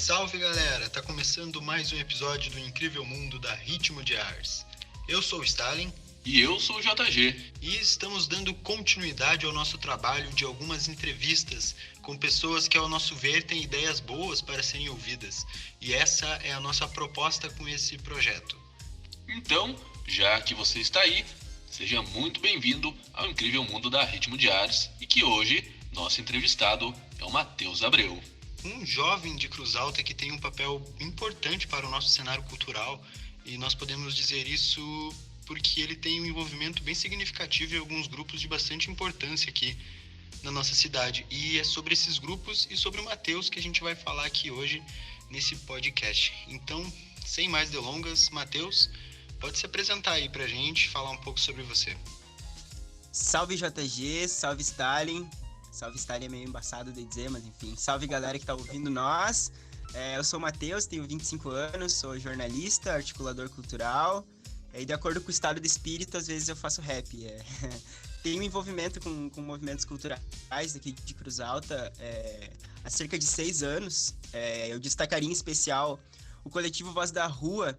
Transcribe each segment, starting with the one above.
Salve galera, tá começando mais um episódio do incrível mundo da Ritmo de Ars. Eu sou o Stalin E eu sou o JG. e estamos dando continuidade ao nosso trabalho de algumas entrevistas com pessoas que, ao nosso ver, têm ideias boas para serem ouvidas. E essa é a nossa proposta com esse projeto. Então, já que você está aí, seja muito bem-vindo ao incrível mundo da Ritmo de Ars e que hoje nosso entrevistado é o Matheus Abreu. Um jovem de Cruz Alta que tem um papel importante para o nosso cenário cultural, e nós podemos dizer isso porque ele tem um envolvimento bem significativo em alguns grupos de bastante importância aqui na nossa cidade. E é sobre esses grupos e sobre o Matheus que a gente vai falar aqui hoje nesse podcast. Então, sem mais delongas, Matheus, pode se apresentar aí pra gente, falar um pouco sobre você. Salve JG, salve Stalin. Salve Stalin é meio embaçado de dizer, mas enfim. Salve galera que tá ouvindo nós. Eu sou o Matheus, tenho 25 anos, sou jornalista, articulador cultural. E de acordo com o estado de espírito, às vezes eu faço rap. Tenho envolvimento com movimentos culturais daqui de Cruz Alta há cerca de 6 anos. Eu destacaria em especial o coletivo Voz da Rua,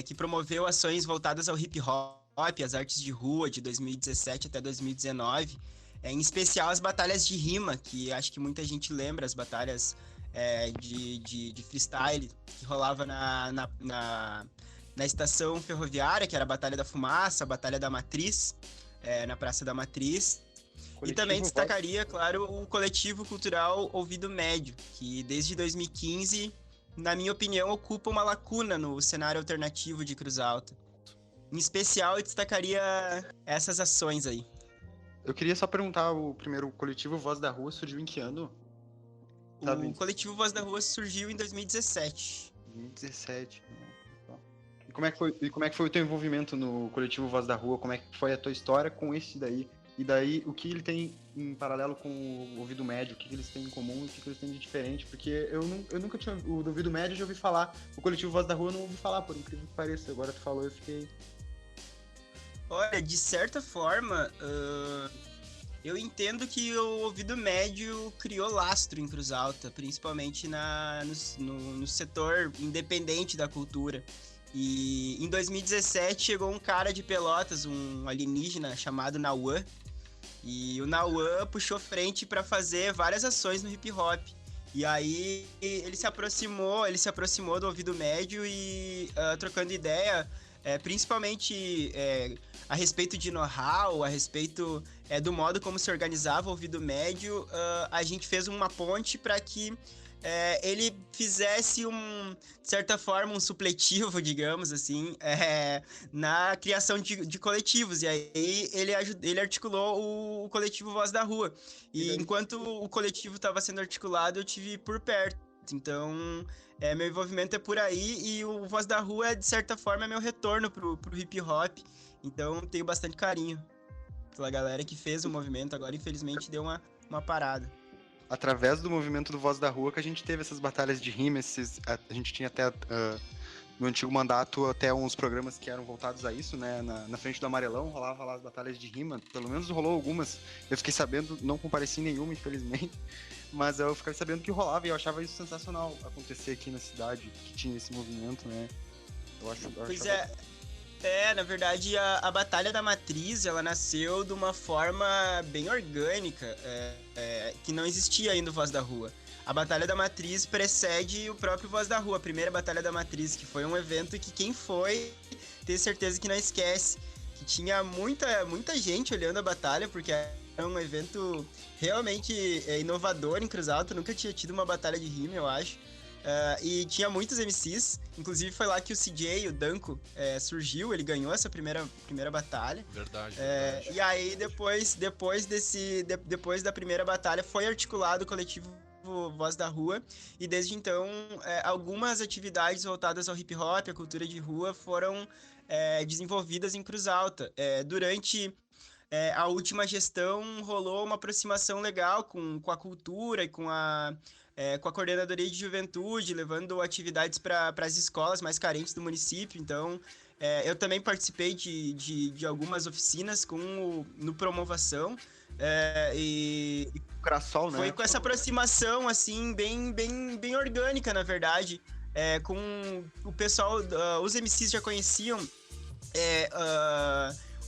que promoveu ações voltadas ao hip hop, as artes de rua de 2017 até 2019. Em especial as batalhas de rima, que acho que muita gente lembra, as batalhas de freestyle que rolava na estação ferroviária, que era a Batalha da Fumaça, a Batalha da Matriz, na Praça da Matriz. E também destacaria, claro, o coletivo cultural Ouvido Médio, que desde 2015, na minha opinião, ocupa uma lacuna no cenário alternativo de Cruz Alta. Em especial, eu destacaria essas ações aí. Eu queria só perguntar, o primeiro coletivo Voz da Rua surgiu em que ano? Sabe? O coletivo Voz da Rua surgiu em 2017. 2017. E como é que foi o teu envolvimento no coletivo Voz da Rua? Como é que foi a tua história com esse daí? E daí, o que ele tem em paralelo com o Ouvido Médio? O que eles têm em comum e o que eles têm de diferente? Porque eu nunca tinha... O do Ouvido Médio eu já ouvi falar. O coletivo Voz da Rua eu não ouvi falar, por incrível que pareça. Agora tu falou, eu fiquei... Olha, de certa forma, eu entendo que o Ouvido Médio criou lastro em Cruz Alta, principalmente no setor independente da cultura. E em 2017 chegou um cara de Pelotas, um alienígena chamado Nauã, e o Nauã puxou frente para fazer várias ações no hip hop. E aí ele se aproximou do Ouvido Médio e trocando ideia, principalmente a respeito de know-how, a respeito do modo como se organizava o Ouvido Médio, a gente fez uma ponte para que ele fizesse de certa forma, um supletivo, digamos assim, na criação de coletivos. E aí ele articulou o coletivo Voz da Rua. E enquanto o coletivo estava sendo articulado, eu tive por perto. Então, meu envolvimento é por aí, e o Voz da Rua, de certa forma, é meu retorno pro hip hop. Então, tenho bastante carinho pela galera que fez o movimento. Agora, infelizmente, deu uma parada. Através do movimento do Voz da Rua que a gente teve essas batalhas de rima, a gente tinha até, no antigo mandato, até uns programas que eram voltados a isso, né, na frente do Amarelão, rolava lá as batalhas de rima, pelo menos rolou algumas, eu fiquei sabendo, não compareci nenhuma, infelizmente, mas eu fiquei sabendo que rolava e eu achava isso sensacional acontecer aqui na cidade, que tinha esse movimento, né, Pois na verdade, a Batalha da Matriz, ela nasceu de uma forma bem orgânica, que não existia ainda o Voz da Rua. A Batalha da Matriz precede o próprio Voz da Rua, a primeira Batalha da Matriz, que foi um evento que quem foi, ter certeza que não esquece. Que tinha muita gente olhando a batalha, porque era um evento realmente inovador em Cruz Alta, nunca tinha tido uma batalha de rima, eu acho. E tinha muitos MCs, inclusive foi lá que o CJ, o Danko, surgiu, ele ganhou essa primeira batalha. Verdade. E aí depois da primeira batalha foi articulado o coletivo Voz da Rua, e desde então algumas atividades voltadas ao hip hop, à cultura de rua, foram desenvolvidas em Cruz Alta. Durante a última gestão rolou uma aproximação legal com a cultura e com a Coordenadoria de Juventude, levando atividades para as escolas mais carentes do município. Então, eu também participei de algumas oficinas no Promovação, E Crassol, né? foi com essa aproximação, assim, bem orgânica, na verdade. Com o pessoal, os MCs já conheciam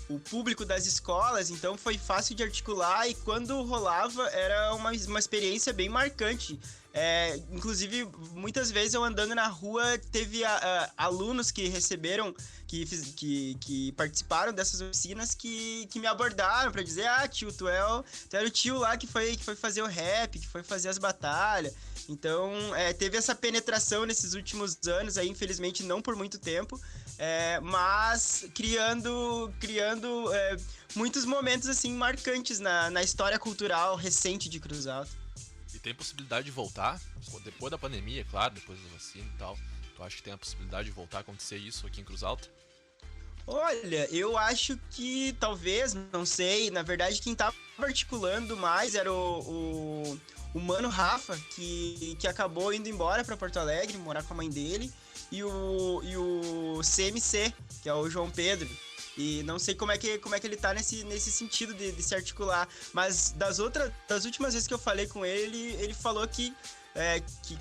o público das escolas, então foi fácil de articular e quando rolava era uma experiência bem marcante. Inclusive, muitas vezes eu andando na rua, teve alunos que receberam, que participaram dessas oficinas que me abordaram pra dizer: tio, tu era o tio lá que foi fazer o rap, que foi fazer as batalhas. Então, teve essa penetração nesses últimos anos aí, infelizmente não por muito tempo, mas criando muitos momentos assim marcantes na história cultural recente de Cruz Alta. E tem possibilidade de voltar? Depois da pandemia, é claro, depois da vacina e tal. Tu acha que tem a possibilidade de voltar a acontecer isso aqui em Cruz Alta? Olha, eu acho que talvez, não sei. Na verdade, quem tava articulando mais era o Mano Rafa, que acabou indo embora pra Porto Alegre, morar com a mãe dele, e o CMC, que é o João Pedro. E não sei como é que ele tá nesse sentido de se articular. Mas das últimas vezes que eu falei com ele falou que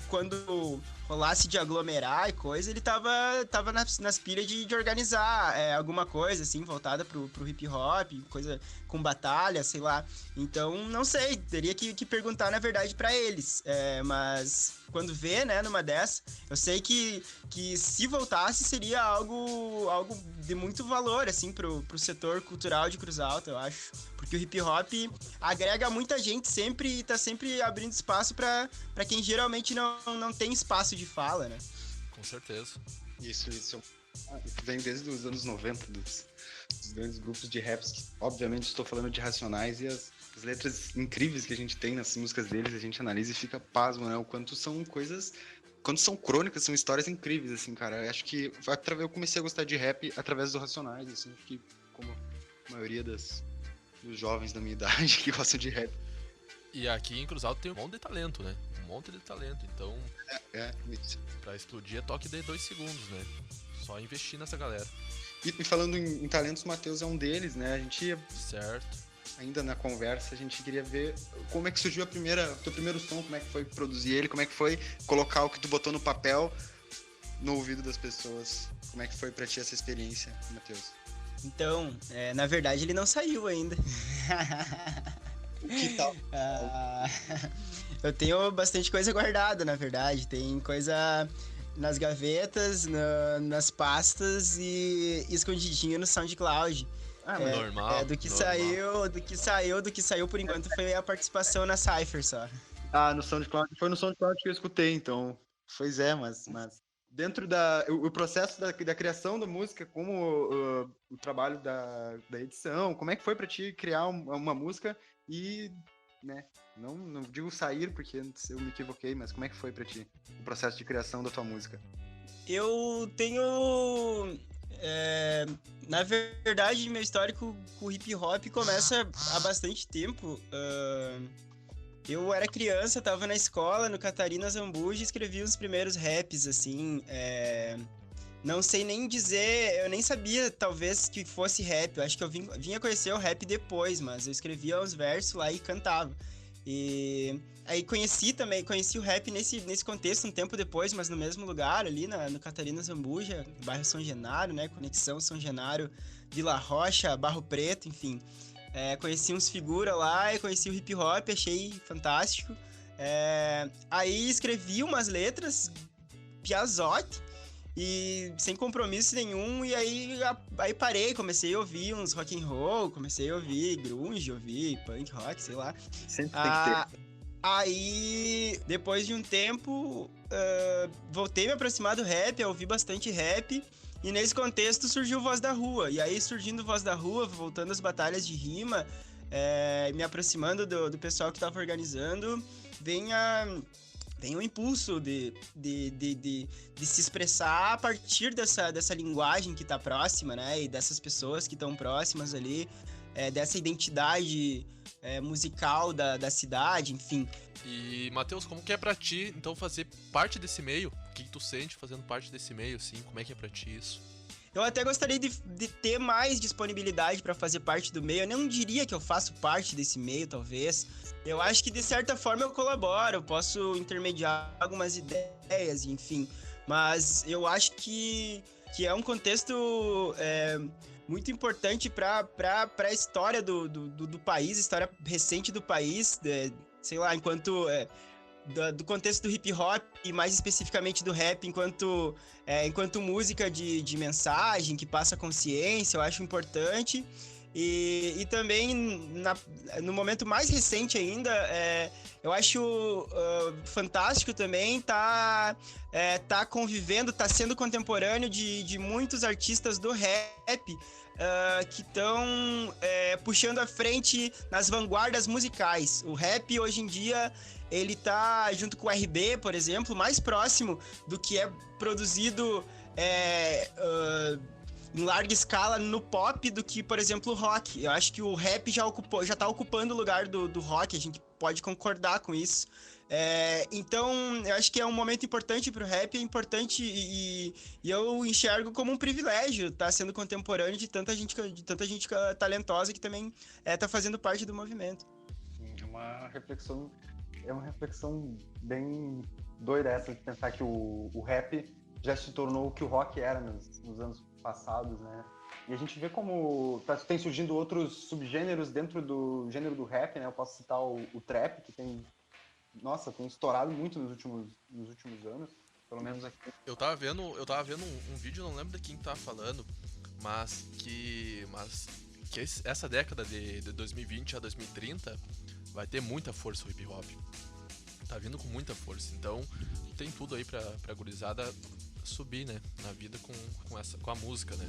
quando rolasse de aglomerar e coisa, ele tava nas pilhas de organizar alguma coisa, assim, voltada pro hip hop, coisa com batalha, sei lá. Então, não sei, teria que perguntar, na verdade, pra eles. Mas quando vê, né, numa dessas, eu sei que se voltasse seria algo de muito valor, assim, pro setor cultural de Cruz Alta, eu acho. Porque o hip hop agrega muita gente sempre e tá sempre abrindo espaço pra quem geralmente não tem espaço de fala, né? Com certeza. Isso vem desde os anos 90, dos grandes grupos de raps, que obviamente estou falando de Racionais, e as letras incríveis que a gente tem nas músicas deles, a gente analisa e fica pasmo, né? O quanto são coisas, quanto são crônicas, são histórias incríveis, assim, cara. Eu acho que eu comecei a gostar de rap através do Racionais, assim, que como a maioria dos jovens da minha idade que gostam de rap. E aqui em Cruz Alta tem um monte de talento, né? Um monte de talento, então Isso. pra explodir é toque de 2 segundos, né? Só investir nessa galera. E falando em talentos, o Matheus é um deles, né? A gente, Certo. ainda na conversa, a gente queria ver como é que surgiu o teu primeiro som, como é que foi produzir ele, como é que foi colocar o que tu botou no papel no ouvido das pessoas. Como é que foi pra ti essa experiência, Matheus? Então, na verdade, ele não saiu ainda. Que tal? Eu tenho bastante coisa guardada, na verdade. Tem coisa nas gavetas, nas pastas e escondidinho no SoundCloud. Normal. Do que saiu por enquanto foi a participação na Cypher só. No SoundCloud, foi no SoundCloud que eu escutei, então. Pois é, mas dentro o processo da criação da música, como o trabalho da edição, como é que foi pra ti criar uma música e, né, não digo sair porque eu me equivoquei, mas como é que foi pra ti o processo de criação da tua música? Eu tenho... na verdade, meu histórico com o hip hop começa há bastante tempo. Eu era criança, tava na escola, no Catarina Zambuja, e escrevi os primeiros raps, assim. Não sei nem dizer, eu nem sabia, talvez, que fosse rap. Eu acho que eu vinha conhecer o rap depois, mas eu escrevia os versos lá e cantava. E aí conheci o rap nesse contexto um tempo depois, mas no mesmo lugar, ali no Catarina Zambuja, bairro São Genaro, né? Conexão São Genaro, Vila Rocha, Barro Preto, enfim. Conheci uns figuras lá e conheci o hip hop, achei fantástico. Aí escrevi umas letras, piazote, e sem compromisso nenhum, e aí parei, comecei a ouvir uns rock and roll, comecei a ouvir grunge, ouvir punk rock, sei lá. Sempre tem que ter. Aí, depois de um tempo, voltei a me aproximar do rap, a ouvir bastante rap, e nesse contexto surgiu Voz da Rua. E aí, surgindo Voz da Rua, voltando às batalhas de rima, me aproximando do pessoal que estava organizando, vem o impulso de se expressar a partir dessa linguagem que está próxima, né? E dessas pessoas que estão próximas ali, dessa identidade musical da cidade, enfim. E, Matheus, como que é pra ti, então, fazer parte desse meio? O que tu sente fazendo parte desse meio, assim? Como é que é pra ti isso? Eu até gostaria de ter mais disponibilidade para fazer parte do meio. Eu não diria que eu faço parte desse meio, talvez. Eu acho que, de certa forma, eu colaboro. Eu posso intermediar algumas ideias, enfim. Mas eu acho que é um contexto muito importante para a história do país, história recente do país, sei lá, enquanto... do contexto do hip hop e mais especificamente do rap enquanto música de mensagem que passa consciência, eu acho importante. E também no momento mais recente ainda, eu acho fantástico também tá convivendo, tá sendo contemporâneo de muitos artistas do rap que estão puxando à frente nas vanguardas musicais. O rap hoje em dia ele tá, junto com o RB, por exemplo, mais próximo do que é produzido em larga escala no pop do que, por exemplo, o rock. Eu acho que o rap já tá ocupando o lugar do rock, a gente pode concordar com isso. Então, eu acho que é um momento importante pro rap, é importante e eu enxergo como um privilégio estar sendo contemporâneo de tanta gente talentosa que também tá fazendo parte do movimento. É uma reflexão bem doida essa de pensar que o rap já se tornou o que o rock era nos anos passados, né? E a gente vê como tem surgindo outros subgêneros dentro do gênero do rap, né? Eu posso citar o trap, que tem estourado muito nos últimos anos, pelo menos aqui. Eu tava vendo um vídeo, não lembro de quem tava falando, mas que essa década de 2020 a 2030 vai ter muita força o hip hop. Tá vindo com muita força. Então tem tudo aí pra gurizada subir, né, na vida com a música, né?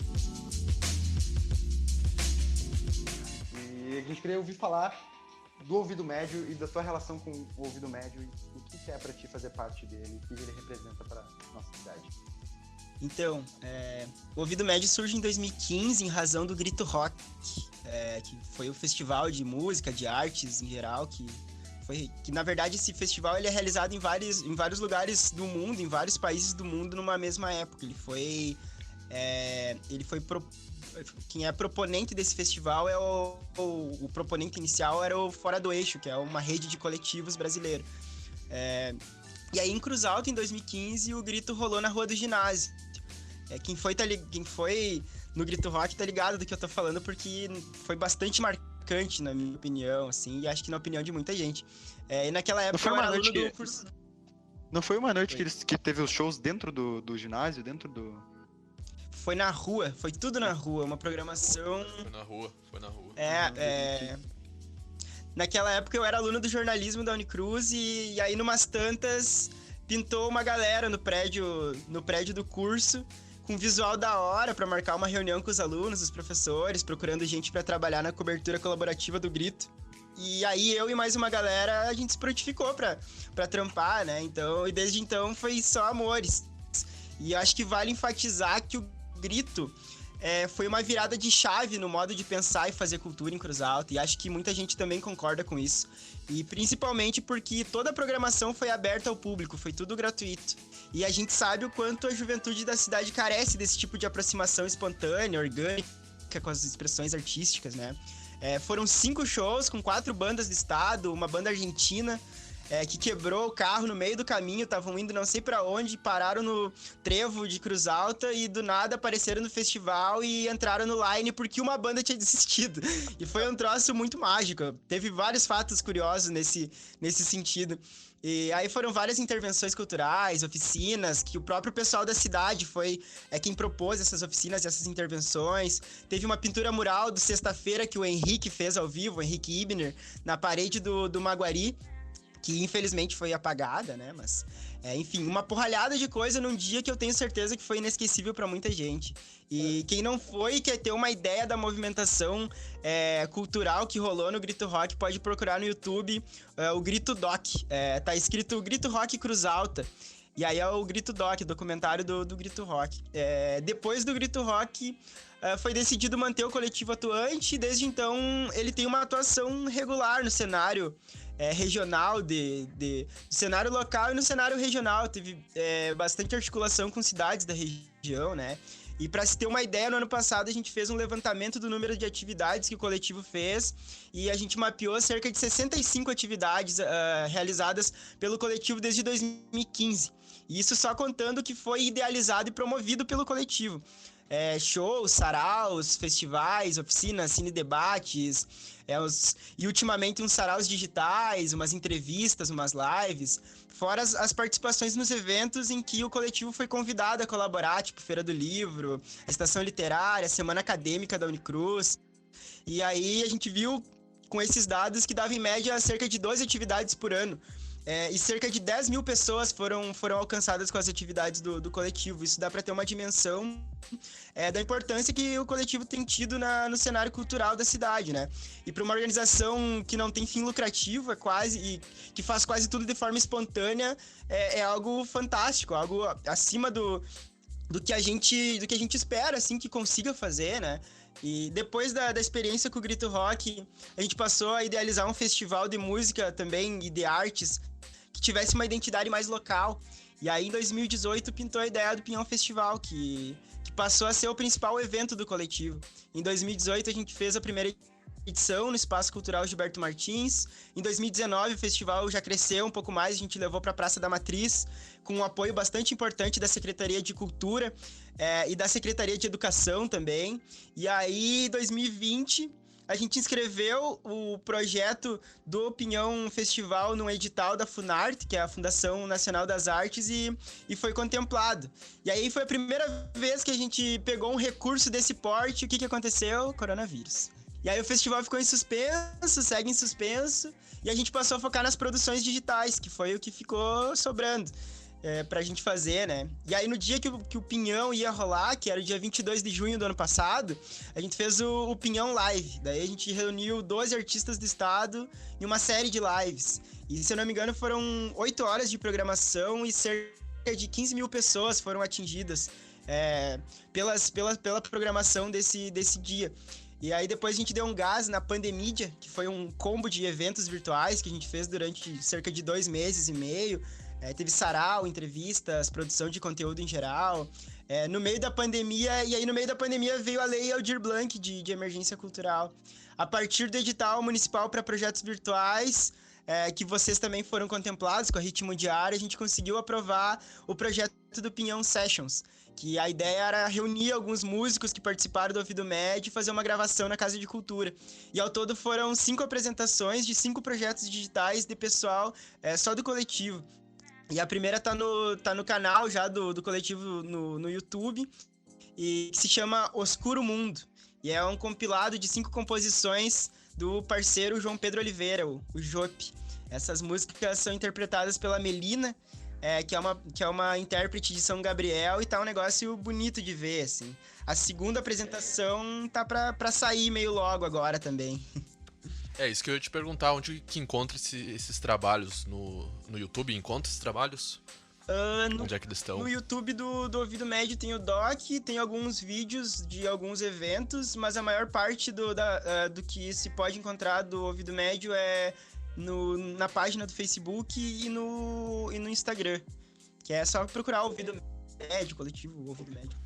E a gente queria ouvir falar do ouvido médio e da sua relação com o ouvido médio e o que é pra ti fazer parte dele, o que ele representa pra nossa cidade. Então, o Ouvido Médio surge em 2015 em razão do Grito Rock, que foi o festival de música, de artes em geral, que na verdade esse festival ele é realizado em vários lugares do mundo, em vários países do mundo numa mesma época. Quem é proponente desse festival o proponente inicial era o Fora do Eixo, que é uma rede de coletivos brasileiro. E aí em Cruz Alta, em 2015, o Grito rolou na Rua do Ginásio. Quem foi no Grito Rock tá ligado do que eu tô falando, porque foi bastante marcante, na minha opinião, assim, e acho que na opinião de muita gente. E naquela época eu era aluno do curso... Não foi uma noite que teve os shows dentro do ginásio, dentro do... Foi na rua, foi tudo na rua, uma programação... Foi na rua. Naquela época eu era aluno do jornalismo da Unicruz e aí numas tantas pintou uma galera no prédio do curso com visual da hora pra marcar uma reunião com os alunos, os professores, procurando gente pra trabalhar na cobertura colaborativa do Grito. E aí eu e mais uma galera, a gente se prontificou pra trampar, né? Então, e desde então foi só amores. E eu acho que vale enfatizar que o Grito foi uma virada de chave no modo de pensar e fazer cultura em Cruz Alta, e acho que muita gente também concorda com isso. E principalmente porque toda a programação foi aberta ao público, foi tudo gratuito. E a gente sabe o quanto a juventude da cidade carece desse tipo de aproximação espontânea, orgânica, com as expressões artísticas, né? Foram 5 shows com 4 bandas do estado, uma banda argentina, que quebrou o carro no meio do caminho, estavam indo não sei pra onde, pararam no trevo de Cruz Alta e do nada apareceram no festival e entraram no line porque uma banda tinha desistido. E foi um troço muito mágico, teve vários fatos curiosos nesse sentido. E aí foram várias intervenções culturais, oficinas, que o próprio pessoal da cidade foi quem propôs essas oficinas e essas intervenções. Teve uma pintura mural do Sexta-feira que o Henrique fez ao vivo, o Henrique Ibner, na parede do Maguari, que infelizmente foi apagada, né? Mas, enfim, uma porralhada de coisa num dia que eu tenho certeza que foi inesquecível para muita gente. E quem não foi e quer ter uma ideia da movimentação cultural que rolou no Grito Rock, pode procurar no YouTube o Grito Doc. Tá escrito Grito Rock Cruz Alta. E aí é o Grito Doc, documentário do Grito Rock. Depois do Grito Rock, foi decidido manter o coletivo atuante, e desde então ele tem uma atuação regular no cenário regional, no cenário local e no cenário regional. Teve bastante articulação com cidades da região, né? E para se ter uma ideia, no ano passado a gente fez um levantamento do número de atividades que o coletivo fez e a gente mapeou cerca de 65 atividades realizadas pelo coletivo desde 2015. E isso só contando o que foi idealizado e promovido pelo coletivo. Shows, saraus, festivais, oficinas, cine-debates, e ultimamente uns saraus digitais, umas entrevistas, umas lives, fora as participações nos eventos em que o coletivo foi convidado a colaborar, tipo Feira do Livro, a Estação Literária, a Semana Acadêmica da Unicruz. E aí a gente viu com esses dados que dava em média cerca de 12 atividades por ano. E cerca de 10 mil pessoas foram alcançadas com as atividades do coletivo. Isso dá para ter uma dimensão da importância que o coletivo tem tido no cenário cultural da cidade, né? E para uma organização que não tem fim lucrativo, e que faz quase tudo de forma espontânea, é algo fantástico, algo acima do que a gente espera, assim, que consiga fazer, né? E depois da experiência com o Grito Rock, a gente passou a idealizar um festival de música também e de artes que tivesse uma identidade mais local. E aí, em 2018, pintou a ideia do Pinhão Festival, que passou a ser o principal evento do coletivo. Em 2018, a gente fez a primeira edição no Espaço Cultural Gilberto Martins. Em 2019, o festival já cresceu um pouco mais, a gente levou para a Praça da Matriz, com um apoio bastante importante da Secretaria de Cultura e da Secretaria de Educação também. E aí, em 2020, a gente inscreveu o projeto do Pinhão Festival num edital da Funarte, que é a Fundação Nacional das Artes, e foi contemplado. E aí foi a primeira vez que a gente pegou um recurso desse porte. O que aconteceu? Coronavírus. E aí o festival ficou em suspenso, segue em suspenso, e a gente passou a focar nas produções digitais, que foi o que ficou sobrando pra gente fazer, né? E aí no dia que o Pinhão ia rolar, que era o dia 22 de junho do ano passado, a gente fez o Pinhão Live. Daí a gente reuniu 12 artistas do estado em uma série de lives. E se eu não me engano foram 8 horas de programação e cerca de 15 mil pessoas foram atingidas pela programação desse dia. E aí depois a gente deu um gás na Pandemídia, que foi um combo de eventos virtuais que a gente fez durante cerca de 2 meses e meio. Teve sarau, entrevistas, produção de conteúdo em geral. No meio da pandemia veio a Lei Aldir Blanc de emergência cultural. A partir do edital municipal para projetos virtuais, que vocês também foram contemplados com a Ritmo Diário, a gente conseguiu aprovar o projeto do Pinhão Sessions, que a ideia era reunir alguns músicos que participaram do Ouvido Médio e fazer uma gravação na Casa de Cultura. E ao todo foram 5 apresentações de 5 projetos digitais de pessoal só do coletivo. E a primeira tá no canal já do coletivo no YouTube, e que se chama Oscuro Mundo. E é um compilado de 5 composições do parceiro João Pedro Oliveira, o Jope. Essas músicas são interpretadas pela Melina, que é uma intérprete de São Gabriel, e tá um negócio bonito de ver, assim. A segunda apresentação tá pra sair meio logo agora também. Isso que eu ia te perguntar, onde que encontra esses trabalhos no YouTube? Encontra esses trabalhos? Onde é que eles estão? No YouTube do Ouvido Médio tem o doc, tem alguns vídeos de alguns eventos, mas a maior parte do que se pode encontrar do Ouvido Médio é na página do Facebook e no Instagram, que é só procurar o Ouvido Médio, coletivo Ouvido Médio.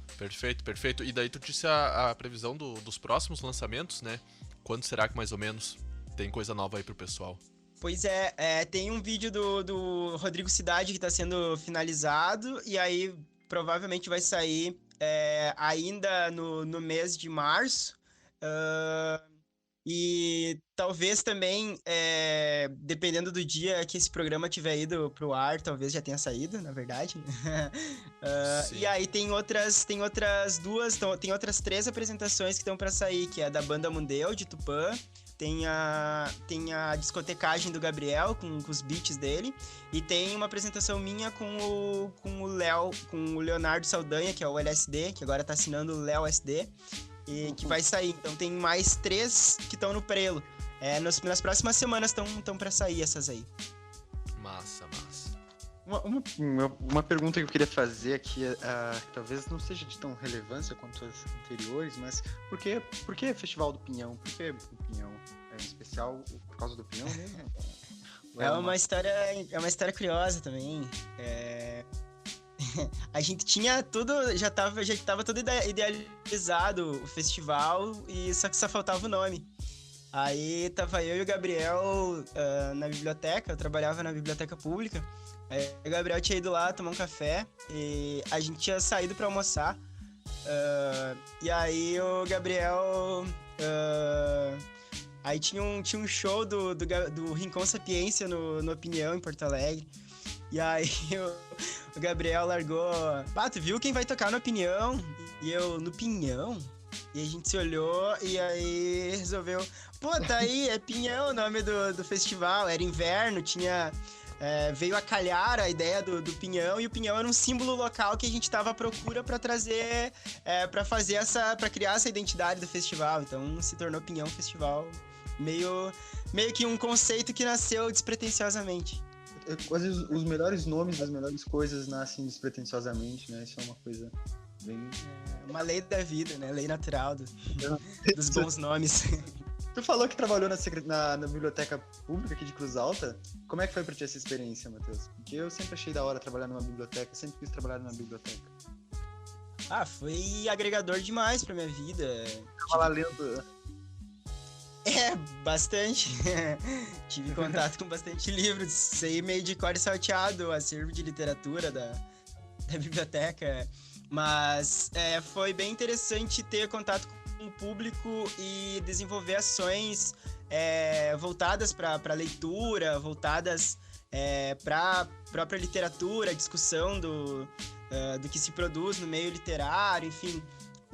Perfeito. E daí tu disse a previsão dos próximos lançamentos, né? Quando será que mais ou menos tem coisa nova aí pro pessoal? Pois tem um vídeo do Rodrigo Cidade que tá sendo finalizado, e aí provavelmente vai sair ainda no mês de março. E talvez também, dependendo do dia que esse programa tiver ido pro ar, talvez já tenha saído, na verdade. E aí tem outras 3 apresentações que estão para sair, que é da Banda Mundeu, de Tupã. Tem a discotecagem do Gabriel, com os beats dele. E tem uma apresentação minha com o Leonardo Saldanha, que é o LSD, que agora tá assinando o Léo SD. E que vai sair. Então tem mais 3 que estão no prelo. Nas próximas semanas estão pra sair essas aí. Massa. Uma pergunta que eu queria fazer aqui, talvez não seja de tão relevância quanto as anteriores, mas por que Festival do Pinhão? Por que o Pinhão? É especial por causa do Pinhão mesmo? É uma história curiosa também. A gente tinha tudo, já tava todo idealizado o festival, e só faltava o nome. Aí tava eu e o Gabriel na biblioteca, eu trabalhava na biblioteca pública. Aí o Gabriel tinha ido lá tomar um café e a gente tinha saído pra almoçar. E aí o Gabriel... aí tinha um show do Rincon Sapiência no Opinião, em Porto Alegre. E aí o Gabriel largou... tu viu quem vai tocar no Opinião? E eu, no Pinhão? E a gente se olhou e aí resolveu... tá aí, é Pinhão o nome do festival. Era inverno, tinha... veio a calhar a ideia do Pinhão, e o Pinhão era um símbolo local que a gente tava à procura pra trazer... pra criar essa identidade do festival. Então se tornou Pinhão Festival. Meio que um conceito que nasceu despretensiosamente. Às vezes os melhores nomes das melhores coisas nascem despretensiosamente, né? Isso é uma coisa bem... uma lei da vida, né? Lei natural dos bons nomes. Tu falou que trabalhou na biblioteca pública aqui de Cruz Alta. Como é que foi pra ti essa experiência, Matheus? Porque eu sempre achei da hora trabalhar numa biblioteca, sempre quis trabalhar numa biblioteca. Foi agregador demais pra minha vida. Tava lá lendo... bastante. Tive contato com bastante livros, sei meio de cor e salteado o acervo de literatura da biblioteca, mas foi bem interessante ter contato com o público e desenvolver ações voltadas para leitura, voltadas para própria literatura, discussão do que se produz no meio literário, enfim.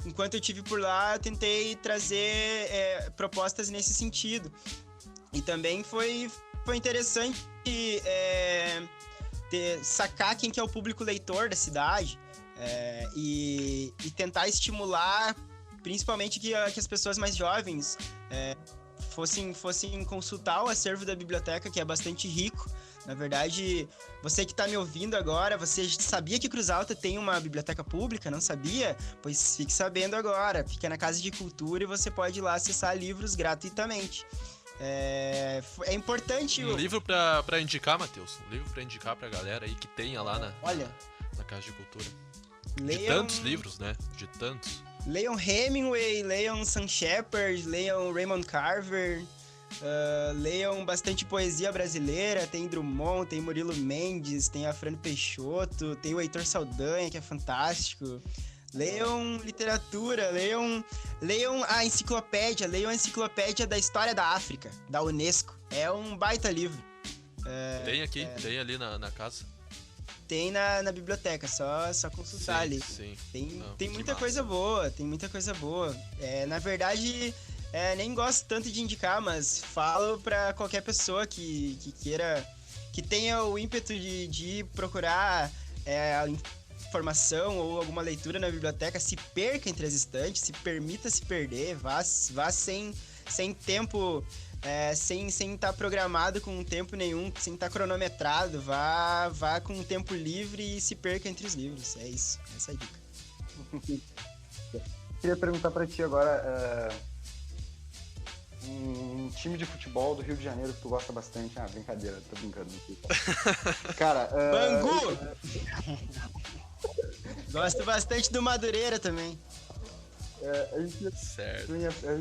Enquanto eu estive por lá, eu tentei trazer propostas nesse sentido. E também foi interessante sacar quem que é o público leitor da cidade e tentar estimular, principalmente que as pessoas mais jovens fossem consultar o acervo da biblioteca, que é bastante rico. Na verdade, você que está me ouvindo agora, você sabia que Cruz Alta tem uma biblioteca pública? Não sabia? Pois fique sabendo agora. Fica na Casa de Cultura e você pode ir lá acessar livros gratuitamente. É importante... Um livro pra indicar, Matheus. Um livro pra indicar pra galera aí que tenha lá na Casa de Cultura. De tantos livros, né? De tantos. Leiam Hemingway, leiam Sam Shepard, leiam Raymond Carver... leiam bastante poesia brasileira, tem Drummond, tem Murilo Mendes, tem Afrânio Peixoto, tem o Heitor Saldanha, que é fantástico. Leiam literatura, leiam a enciclopédia, da História da África, da Unesco. É um baita livro. Tem ali na casa. Tem na biblioteca, só consultar ali. Sim. Tem muita coisa boa, na verdade... nem gosto tanto de indicar, mas falo pra qualquer pessoa que queira, que tenha o ímpeto de procurar informação ou alguma leitura na biblioteca, se perca entre as estantes, se permita se perder, vá sem tempo, sem estar programado com tempo nenhum, sem estar cronometrado, vá com um tempo livre e se perca entre os livros. É isso, essa é a dica. Queria perguntar pra ti agora... um time de futebol do Rio de Janeiro que tu gosta bastante. Brincadeira, tô brincando aqui. Cara, Bangu! Gosto bastante do Madureira também. Certo.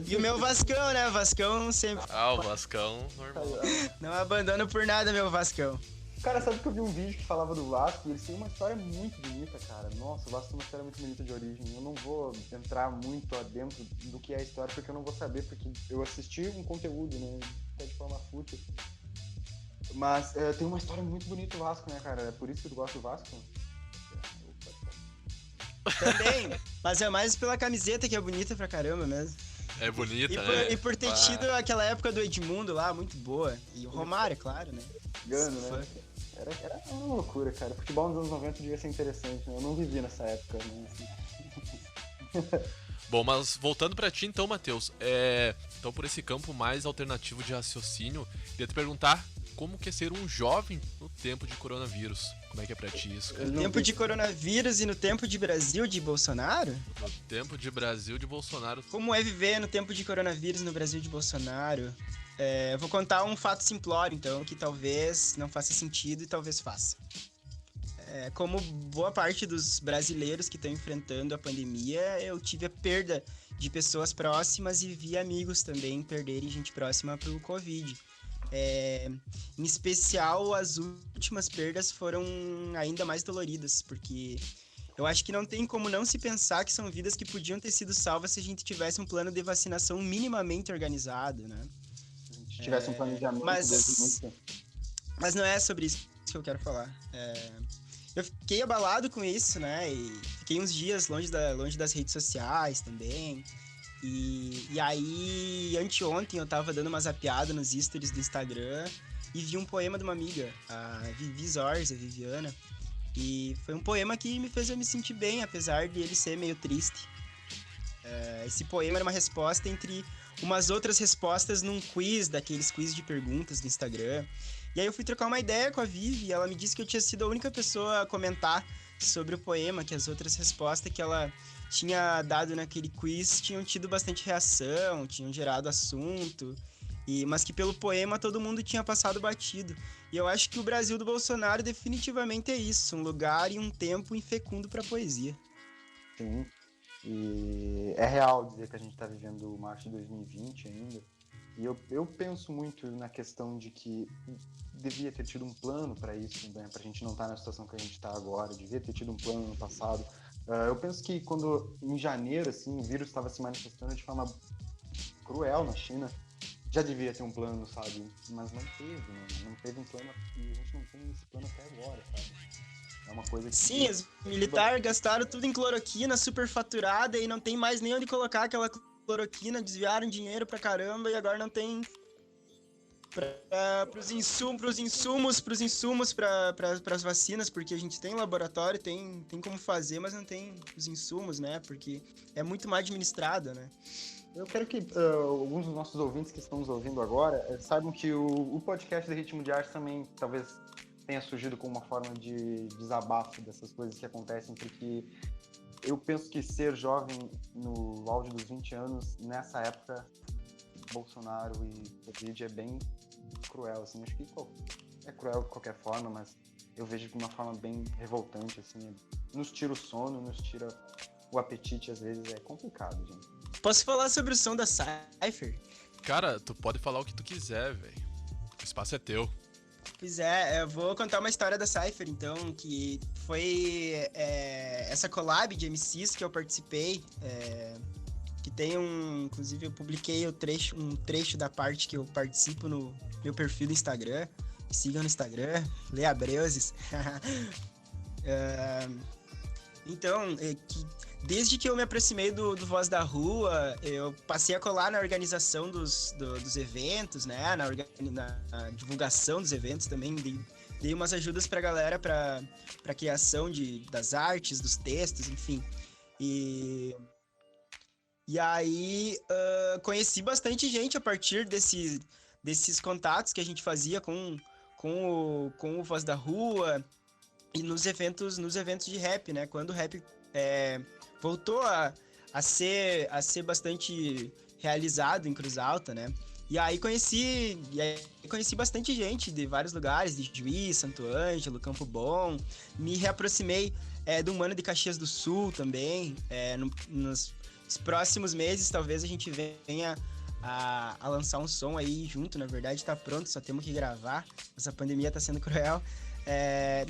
E o meu Vascão, né? O Vascão sempre... o Vascão, normal. Não abandono por nada, meu Vascão. Cara, sabe que eu vi um vídeo que falava do Vasco e eles têm uma história muito bonita, cara. Nossa, o Vasco tem uma história muito bonita de origem. Eu não vou entrar muito adentro do que é a história, porque eu não vou saber, porque eu assisti um conteúdo, né, até de forma fútil. Mas tem uma história muito bonita do Vasco, né, cara? É por isso que tu gosta do Vasco? Também, mas é mais pela camiseta, que é bonita pra caramba mesmo. É bonita, né? E por ter tido aquela época do Edmundo lá, muito boa. E o Romário, claro, né? Gano, né? Era uma loucura, cara. O futebol nos anos 90 devia ser interessante, né? Eu não vivi nessa época, né? Bom, mas voltando pra ti então, Matheus, então por esse campo mais alternativo de raciocínio, queria te perguntar como que é ser um jovem no tempo de coronavírus. Como é que é pra ti isso, cara? No tempo de coronavírus e no tempo de Brasil de Bolsonaro? No tempo de Brasil de Bolsonaro. Como é viver no tempo de coronavírus no Brasil de Bolsonaro? Eu vou contar um fato simplório, então, que talvez não faça sentido e talvez faça. como boa parte dos brasileiros que estão enfrentando a pandemia, eu tive a perda de pessoas próximas e vi amigos também perderem gente próxima pro Covid. Em especial, as últimas perdas foram ainda mais doloridas, porque eu acho que não tem como não se pensar que são vidas que podiam ter sido salvas se a gente tivesse um plano de vacinação minimamente organizado, né? Se a gente tivesse um planejamento desde o início. Mas não é sobre isso que eu quero falar. Eu fiquei abalado com isso, né? E fiquei uns dias longe das redes sociais também. E aí, anteontem, eu tava dando uma zapeada nos stories do Instagram e vi um poema de uma amiga, a Vivi Zorzi, a Viviana. E foi um poema que me fez eu me sentir bem, apesar de ele ser meio triste. Esse poema era uma resposta entre umas outras respostas num quiz, daqueles quiz de perguntas do Instagram. E aí eu fui trocar uma ideia com a Vivi e ela me disse que eu tinha sido a única pessoa a comentar sobre o poema, que as outras respostas que ela tinha dado naquele quiz tinham tido bastante reação, tinham gerado assunto, mas que pelo poema todo mundo tinha passado batido. E eu acho que o Brasil do Bolsonaro definitivamente é isso, um lugar e um tempo infecundo para poesia. Sim, e é real dizer que a gente está vivendo o março de 2020 ainda. E eu penso muito na questão de que devia ter tido um plano para isso, né? Para a gente não estar na situação que a gente está agora, devia ter tido um plano no passado. Eu penso que quando, em janeiro, assim, o vírus estava se manifestando de forma cruel na China, já devia ter um plano, sabe? Mas não teve, né? Não teve um plano e a gente não tem esse plano até agora, sabe? É uma coisa que... Sim, os militares gastaram tudo em cloroquina superfaturada e não tem mais nem onde colocar aquela cloroquina, desviaram dinheiro pra caramba e agora não tem pros insumos para as vacinas, porque a gente tem laboratório, tem como fazer, mas não tem os insumos, né? Porque é muito mal administrado, né? Eu quero que alguns dos nossos ouvintes que estão nos ouvindo agora saibam que o podcast do Ritmo de Arte também talvez tenha surgido como uma forma de desabafo dessas coisas que acontecem, porque eu penso que ser jovem no auge dos 20 anos, nessa época, Bolsonaro e Covid é bem cruel, assim. Acho que é cruel de qualquer forma, mas eu vejo de uma forma bem revoltante, assim. Nos tira o sono, nos tira o apetite, às vezes. É complicado, gente. Posso falar sobre o som da Cypher? Cara, tu pode falar o que tu quiser, velho. O espaço é teu. Pois eu vou contar uma história da Cypher, então, que foi essa collab de MCs que eu participei, que tem inclusive eu publiquei um trecho da parte que eu participo no meu perfil do Instagram. Me sigam no Instagram, Lea Breuses. Então, desde que eu me aproximei do Voz da Rua, eu passei a colar na organização dos eventos, né? Na divulgação dos eventos também. Dei umas ajudas pra galera pra criação das artes, dos textos, enfim. E aí, conheci bastante gente a partir desses contatos que a gente fazia com o Voz da Rua e nos eventos de rap, né? Quando o rap voltou a ser bastante realizado em Cruz Alta, né? E aí conheci bastante gente de vários lugares, de Juiz, Santo Ângelo, Campo Bom. Me reaproximei do Mano de Caxias do Sul também. Nos próximos meses, talvez a gente venha a lançar um som aí junto. Na verdade, tá pronto, só temos que gravar. Essa pandemia tá sendo cruel.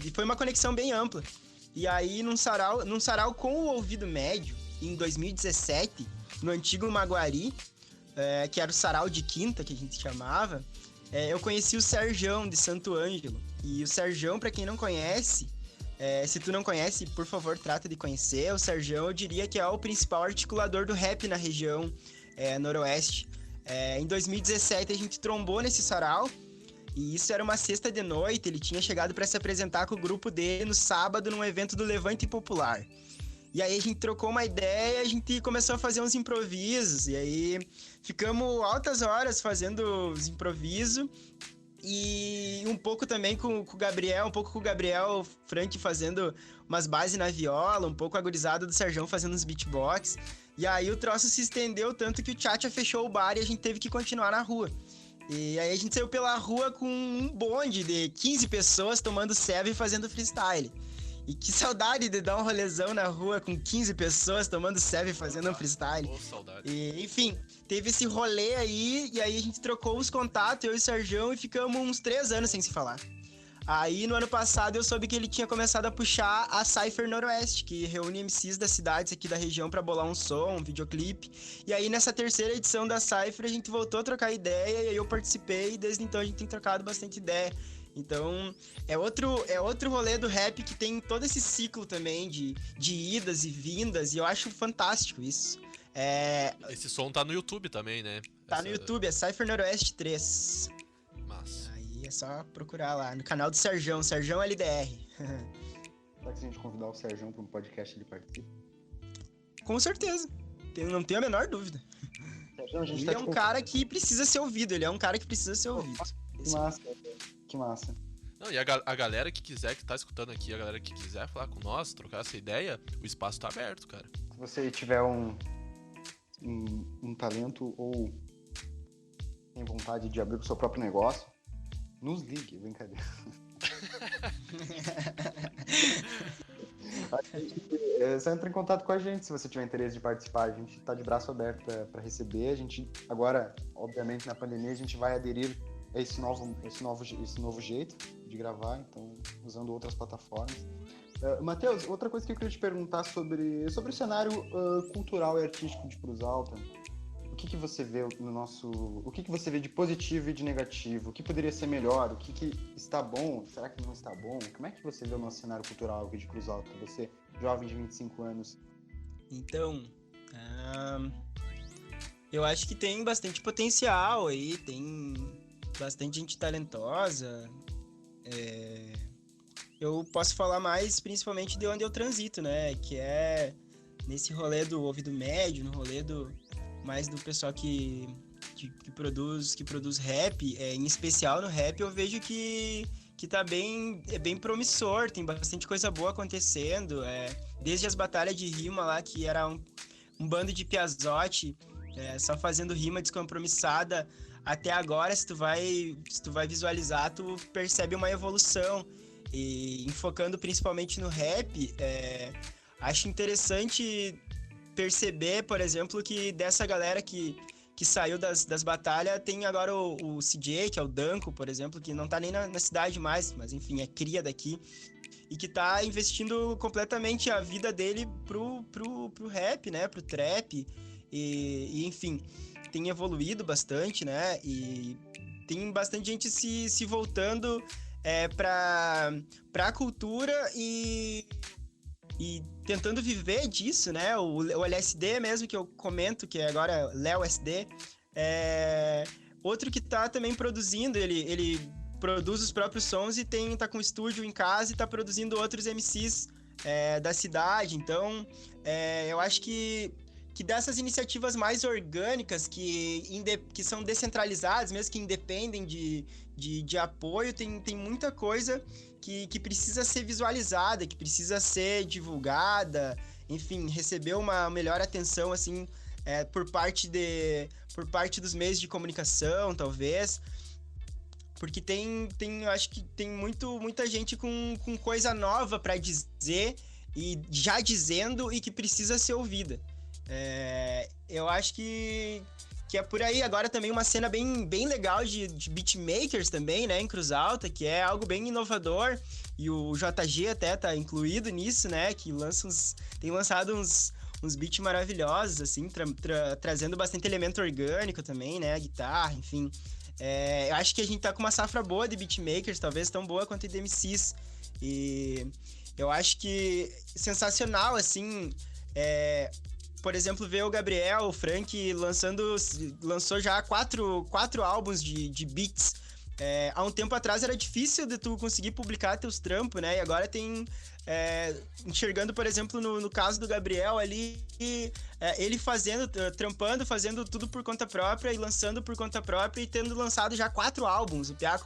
E foi uma conexão bem ampla. E aí, num sarau com o ouvido médio, em 2017, no antigo Maguari, que era o sarau de quinta, que a gente chamava, eu conheci o Serjão, de Santo Ângelo. E o Serjão, pra quem não conhece, se tu não conhece, por favor, trata de conhecer. O Serjão, eu diria que é o principal articulador do rap na região noroeste. Em 2017, a gente trombou nesse sarau. E isso era uma sexta de noite, ele tinha chegado para se apresentar com o grupo dele no sábado num evento do Levante Popular. E aí a gente trocou uma ideia, a gente começou a fazer uns improvisos, e aí ficamos altas horas fazendo os improvisos, e um pouco também com o Gabriel Frank fazendo umas bases na viola, um pouco a gurizada do Serjão fazendo uns beatbox. E aí o troço se estendeu tanto que o Tchatcha fechou o bar e a gente teve que continuar na rua. E aí a gente saiu pela rua com um bonde de 15 pessoas tomando serva e fazendo freestyle. E que saudade de dar um rolezão na rua com 15 pessoas tomando serve fazendo um freestyle. Ô, saudade. E, enfim, teve esse rolê aí, e aí a gente trocou os contatos, eu e o Serjão, e ficamos uns 3 anos sem se falar. Aí, no ano passado, eu soube que ele tinha começado a puxar a Cypher Noroeste, que reúne MCs das cidades aqui da região pra bolar um som, um videoclipe. E aí, nessa terceira edição da Cypher, a gente voltou a trocar ideia, e aí eu participei, e desde então a gente tem trocado bastante ideia. Então, é outro rolê do rap que tem todo esse ciclo também de idas e vindas, e eu acho fantástico isso. Esse som tá no YouTube também, né? Tá no YouTube, é Cypher Noroeste 3. Massa. Aí é só procurar lá, no canal do Serjão, Serjão LDR. Será que se a gente convidar o Serjão para um podcast ele participa? Com certeza, não tenho a menor dúvida. Serjão, a gente Ele tá é um cara que precisa ser ouvido, Que massa, que massa. Não, e a galera que quiser, que tá escutando aqui, a galera que quiser falar com nós, trocar essa ideia, o espaço tá aberto, cara. Se você tiver um talento ou tem vontade de abrir o seu próprio negócio, nos ligue, brincadeira. É só entra em contato com a gente se você tiver interesse de participar. A gente tá de braço aberto para receber. A gente agora, obviamente, na pandemia, a gente vai aderir a esse novo jeito de gravar, então usando outras plataformas. Matheus, outra coisa que eu queria te perguntar sobre o cenário cultural e artístico de Cruz Alta. O que você vê o que você vê de positivo e de negativo? O que poderia ser melhor? O que está bom? Será que não está bom? Como é que você vê o nosso cenário cultural aqui de Cruz Alta? Você, jovem de 25 anos. Então, eu acho que tem bastante potencial aí, tem bastante gente talentosa. Eu posso falar mais principalmente de onde eu transito, né? Que é nesse rolê do ouvido médio, no rolê mais do pessoal que produz rap, em especial no rap, eu vejo que tá bem promissor, tem bastante coisa boa acontecendo, desde as batalhas de rima lá, que era um bando de piazote, só fazendo rima descompromissada, até agora, se tu vai visualizar, tu percebe uma evolução, e enfocando principalmente no rap, acho interessante perceber, por exemplo, que dessa galera que saiu das batalhas, tem agora o CJ, que é o Danko, por exemplo, que não tá nem na cidade mais, mas enfim, é cria daqui, e que tá investindo completamente a vida dele pro rap, né, pro trap, e enfim, tem evoluído bastante, né, e tem bastante gente se voltando pra cultura e tentando viver disso, né? O LSD mesmo, que eu comento, que agora é Léo SD, outro que tá também produzindo, ele produz os próprios sons e tá com estúdio em casa e tá produzindo outros MCs da cidade. Então, eu acho que dessas iniciativas mais orgânicas, que são descentralizadas, mesmo que independem de apoio, tem muita coisa que precisa ser visualizada, que precisa ser divulgada, enfim, receber uma melhor atenção, assim, por parte dos meios de comunicação, talvez, porque eu acho que tem muita gente com coisa nova para dizer, e já dizendo, e que precisa ser ouvida. Eu acho que é por aí. Agora também uma cena bem legal de beatmakers também, né, em Cruz Alta, que é algo bem inovador, e o JG até tá incluído nisso, né, que tem lançado uns beats maravilhosos, assim, trazendo bastante elemento orgânico também, né, a guitarra, enfim. Eu acho que a gente tá com uma safra boa de beatmakers, talvez tão boa quanto de MCs, e eu acho que sensacional, assim, por exemplo, ver o Gabriel, o Frank lançou já quatro álbuns de beats. Há um tempo atrás era difícil de tu conseguir publicar teus trampos, né? E agora tem... enxergando, por exemplo, no caso do Gabriel ali, ele trampando, fazendo tudo por conta própria e lançando por conta própria e tendo lançado já 4 álbuns. O Piá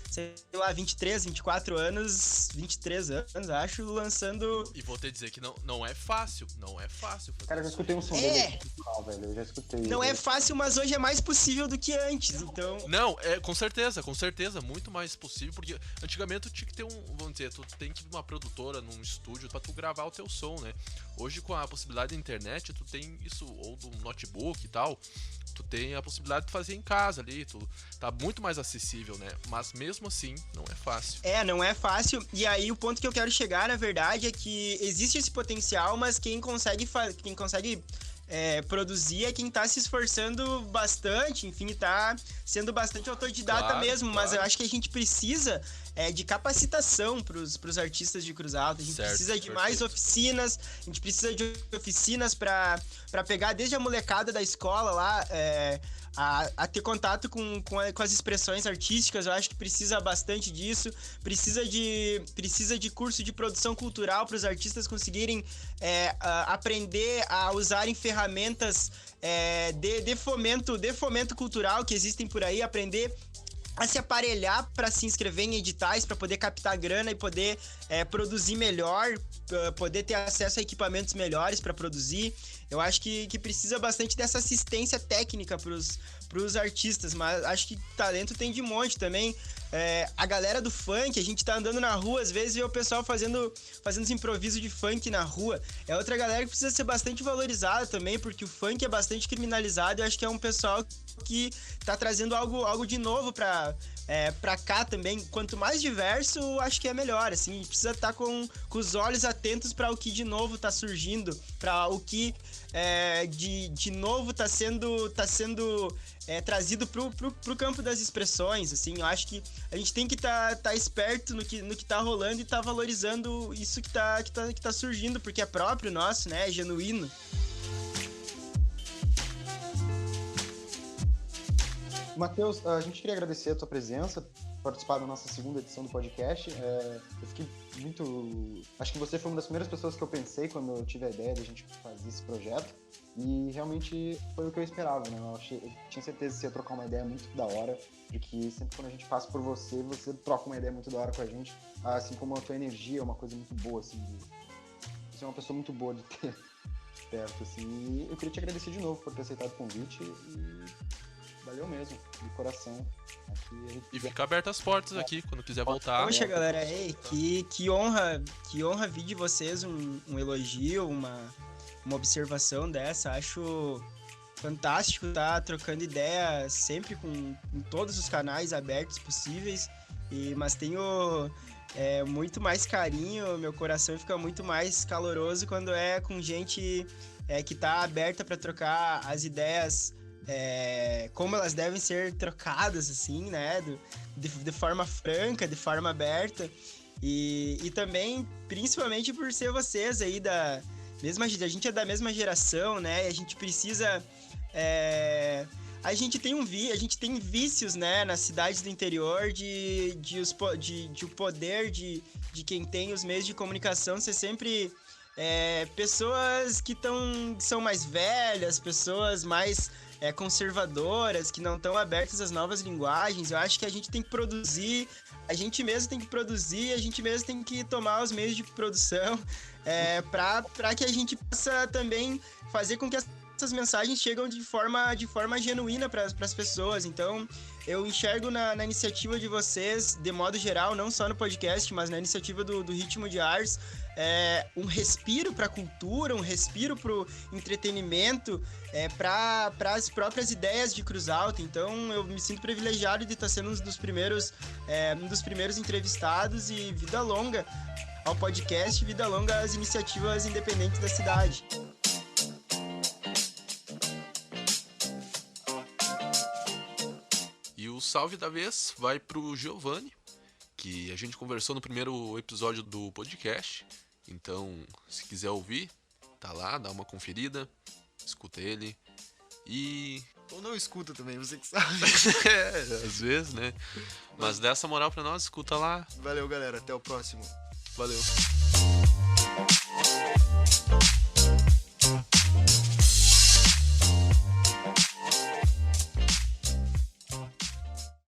sei lá, 23, 24 anos, 23 anos, acho, lançando... E vou te dizer que não é fácil, não é fácil fazer Cara, eu já isso. escutei um som dele aqui no canal, velho. Eu já escutei. Não é fácil, mas hoje é mais possível do que antes, então... Não, com certeza, muito mais possível, porque antigamente tu tinha que ter vamos dizer, tu tem que ir numa produtora, num estúdio pra tu gravar o teu som, né? Hoje com a possibilidade da internet, tu tem isso, ou do notebook e tal, tu tem a possibilidade de fazer em casa ali, tu tá muito mais acessível, né? Mas mesmo assim, não é fácil. Não é fácil, e aí o ponto que eu quero chegar, na verdade, é que existe esse potencial, mas quem consegue produzir é quem tá se esforçando bastante, enfim, tá sendo bastante autodidata mesmo, mas eu acho que a gente precisa de capacitação pros artistas de Cruz Alta, a gente precisa de mais oficinas, a gente precisa de oficinas pra pegar desde a molecada da escola lá, a ter contato com as expressões artísticas. Eu acho que precisa bastante disso, precisa de curso de produção cultural para os artistas conseguirem aprender a usarem ferramentas de fomento cultural que existem por aí, aprender a se aparelhar para se inscrever em editais, para poder captar grana e poder produzir melhor, poder ter acesso a equipamentos melhores para produzir. Eu acho que precisa bastante dessa assistência técnica pros artistas, mas acho que talento tem de monte também. A galera do funk, a gente tá andando na rua, às vezes vê o pessoal fazendo os improvisos de funk na rua. É outra galera que precisa ser bastante valorizada também, porque o funk é bastante criminalizado e eu acho que é um pessoal que tá trazendo algo de novo pra cá também. Quanto mais diverso, acho que é melhor, assim, a gente precisa estar com os olhos atentos para o que de novo tá surgindo, para o que de novo tá sendo trazido pro campo das expressões, assim. Eu acho que a gente tem que tá esperto no que tá rolando e tá valorizando isso que tá surgindo, porque é próprio nosso, né, é genuíno. Matheus, a gente queria agradecer a tua presença, participar da nossa segunda edição do podcast. Eu fiquei muito... Acho que você foi uma das primeiras pessoas que eu pensei quando eu tive a ideia de a gente fazer esse projeto. E realmente foi o que eu esperava, né? Eu tinha certeza que você ia trocar uma ideia muito da hora, porque sempre quando a gente passa por você troca uma ideia muito da hora com a gente. Assim como a tua energia é uma coisa muito boa, assim. Você é uma pessoa muito boa de ter perto, assim. E eu queria te agradecer de novo por ter aceitado o convite e... Valeu mesmo, de coração. E fica aberto as portas aqui, quando quiser voltar. Poxa, galera, que honra vir de vocês um elogio, uma observação dessa. Acho fantástico estar trocando ideia sempre com todos os canais abertos possíveis. Mas tenho muito mais carinho, meu coração fica muito mais caloroso quando é com gente que tá aberta para trocar as ideias como elas devem ser trocadas, assim, né? De forma franca, de forma aberta. E também, principalmente por ser vocês aí a gente é da mesma geração, né? E a gente precisa... A gente tem vícios, né, nas cidades do interior de o poder de quem tem os meios de comunicação ser sempre pessoas que são mais velhas, pessoas mais conservadoras, que não estão abertas às novas linguagens. Eu acho que a gente tem que produzir, a gente mesmo tem que produzir, a gente mesmo tem que tomar os meios de produção para que a gente possa também fazer com que essas mensagens chegam de forma genuína para as pessoas. Então, eu enxergo na iniciativa de vocês, de modo geral, não só no podcast, mas na iniciativa do Ritmo de Ars, um respiro para a cultura, um respiro para o entretenimento, para as próprias ideias de Cruz Alta. Então, eu me sinto privilegiado de estar sendo um dos primeiros entrevistados, e vida longa ao podcast, vida longa às iniciativas independentes da cidade. O salve da vez vai pro Giovanni, que a gente conversou no primeiro episódio do podcast. Então, se quiser ouvir, tá lá, dá uma conferida, escuta ele. Ou não escuta também, você que sabe. Às vezes, né? Mas dá essa moral pra nós, escuta lá. Valeu, galera, até o próximo. Valeu.